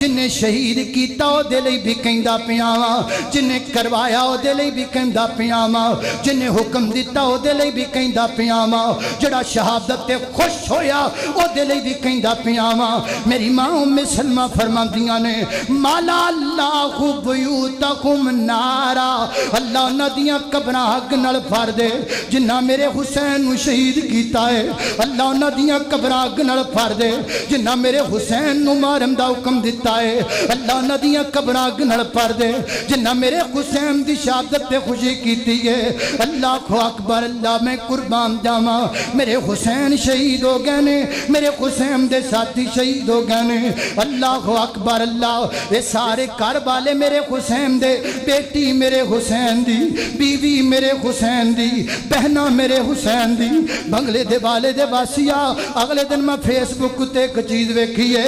जिन्हें शहीद किया उहदे लई भी कहंदा पिया वां, जिन्हें करवाया उहदे लई भी कहंदा पिया वां, जिन्हें हुक्म दिता उहदे लई भी कहंदा पिया वां, जिहड़ा शहादत ते खुश होया उहदे लई भी कहंदा पिया वां। मेरी मां उम्मे सलमा फरमांदियां ने माला अल्लाहु बुयूतकुम नारा, अल्लाह उन्हां दियां कब्रां अग नाल भर दे जिन्ना मेरे हुसैन नूं शहीद कीता है। अल्लाह उन्हां दियां कब्रां अग नाल भर दे जिन्ना मेरे हुसैन नूं मारन दा हुक्म दिता है। अल्लाह नदियां कब्रां अग नाल भर दे जिन्ना मेरे हुसैन दी शहादत ते खुशी कीती है। अल्लाह अकबर, अल्लाह मैं कुर्बान जावां, मेरे हुसैन शहीद हो गए ने, मेरे हुसैन दे साथी शहीद हो गए ने। अल्लाह अकबर, अल्लाह ये सारे घर वाले मेरे हुसैन दे, बेटी मेरे हुसैन दी, बीवी मेरे हुसैन दी, बहना मेरे हुसैन दी। बंगले दे वाले दे वासिया अगले दिन मैं फेसबुक ते एक चीज वेखी है,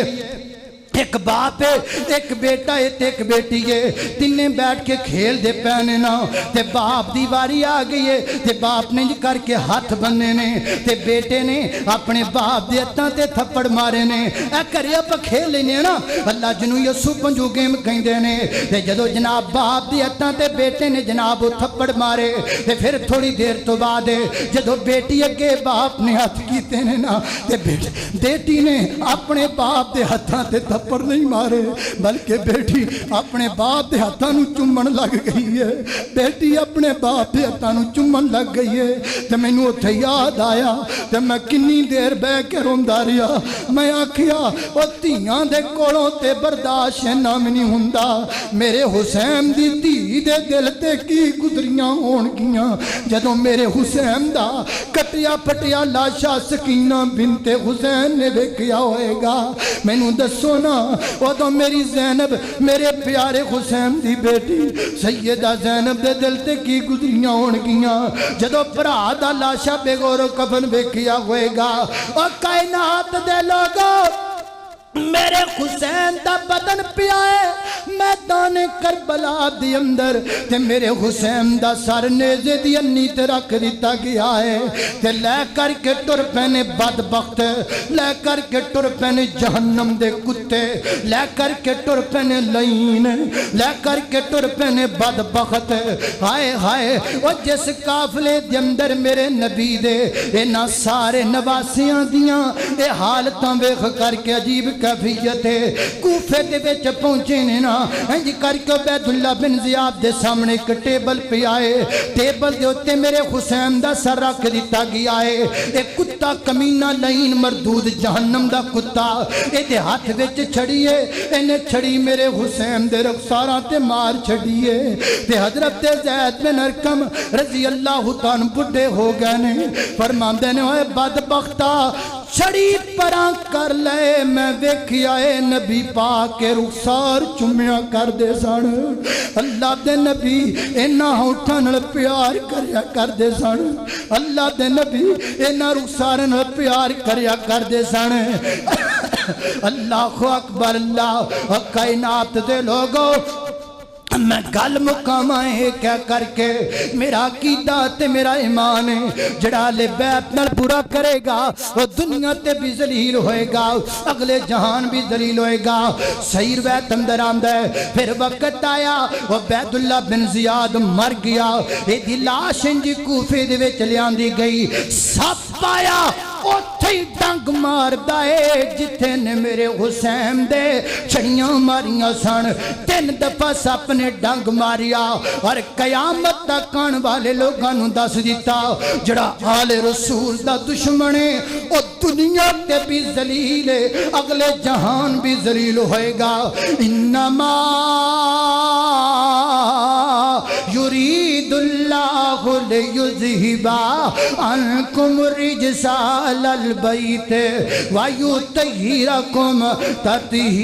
एक बाप है, एक बेटा है, एक बेटी है, तिन्ने बैठ के खेल दे पैने ना, ते बाप दी वारी आ गई है, ते बाप ने जी करके हाथ बन्ने ने, ते बेटे ने अपने बाप दे हत्थां ते थप्पड़ मारे ने। ऐ घरे आप खेल लेने ना, अल्लाह जिन्हों यसू पंजू गेम कहंदे ने। ते जदों जनाब बाप दे हत्थां ते बेटे ने जनाब थप्पड़ मारे, ते फिर थोड़ी देर तो बाद जदों बेटी अगे बाप ने हथ कीते ने ना, ते बेटी ने अपने बाप दे हत्थां ते थप्पड़ नहीं मारे, बल्कि बेटी अपने बाप के हाथों नूं चुम्मन लग गई है। बेटी अपने बाप के हाथों नूं चुम्मन लग गई है। तो मैनू उत्थे याद आया, तो मैं किन्नी देर बह के रोंदा रहा। मैं आखिया वो धीआं दे कोलों ते बर्दाश्त इन्ना भी नहीं हुंदा, मेरे हुसैन दी धी दे दिल ते की गुजरियां होणगियां जदों मेरे हुसैन दा कटिया फटिया लाशा सकीना बिनते हुसैन ने वेखिया होएगा। मैनू दसो ना, उदों मेरी ज़ैनब मेरे प्यारे हुसैन दी बेटी सैयदा ज़ैनब दे दिल ते की गुजरियां होणगियां जदों भरा दा लाशा बेगौरो कफन वेखिया होएगा। ओ कायनात दे लोगों, मेरे हुसैन दा बदन पिया है मैदान करबला दे अंदर, ते मेरे हुसैन दा सर नेज़े दी अन्नी ते रख दिता गया है। ते लै करके टुर पैने बदबख्त, लै करके टुर पैने जहन्नम दे कुत्ते, लै करके टुर पैने लईन, लै करके टुर पैने बदबख्त। हाय हाय, ओ जिस काफले दे अंदर मेरे नबी दे इन्हां सारे नवासियां दियां ए हालतां वेख करके अजीब कैफियत है। कूफे दे विच पहुंचे ने ना, इंज करके बैदुल्ला बिन ज़ियाद दे सामने एक टेबल पे आए, टेबल दे उत्ते मेरे हुसैन दा सर रख दिता गया है। एक कुत्ता कमीना लईन मरदूद जहन्नम दा कुत्ता इहदे हाथ विच छड़ी है, इन्हें छड़ी मेरे हुसैन दे रुखसारां ते मार छड़ी है। ते हजरत ज़ैद बिन अरकम रज़ी अल्लाह ताला बुढ़े हो गए ने, फरमांदे ने ओए बदबख्ता छड़ी परां कर ले, मैं वेखिया है नबी पाक के रुखसार चुम्या करदे सन। अल्लाह दे नबी इन्हां होठां नाल प्यार करया करदे सन, अल्लाह दे नबी इन्हां रुखसारां नाल प्यार करया करदे सन। अल्लाह अकबर, अल्लाह कायनात दे लोगों, मैं गल मुकामा है क्या करके मेरा कीदा ते मेरा ईमान है जड़ा ले बैत नाल पूरा करेगा वो दुनिया ते भी जलील होएगा, अगले जहान भी जलील होएगा। सही रवायत अंदर आंदा है, फिर वक्त आया वो बैदुल्ला बिन ज़ियाद मर गया, इहदी लाश इंज कूफे दे विच लियांदी गई। सप आया उत्थे ही डंग मारदा है जिथे ने मेरे हुसैन दे छड़ियां मारियां सन। 3 दफा सप ने डंग मारिया और कयामत तक आने वाले लोगों नूं दस दिता जड़ा आले रसूल दा दुश्मन है वो दुनिया ते भी जलील है, अगले जहान भी जलील होएगा। इन्नमा युरीदुल्लाहु लियुज़हिबा अन्कुम रिजसा अहलल बैत व युतहिरकुम तत्हीरा।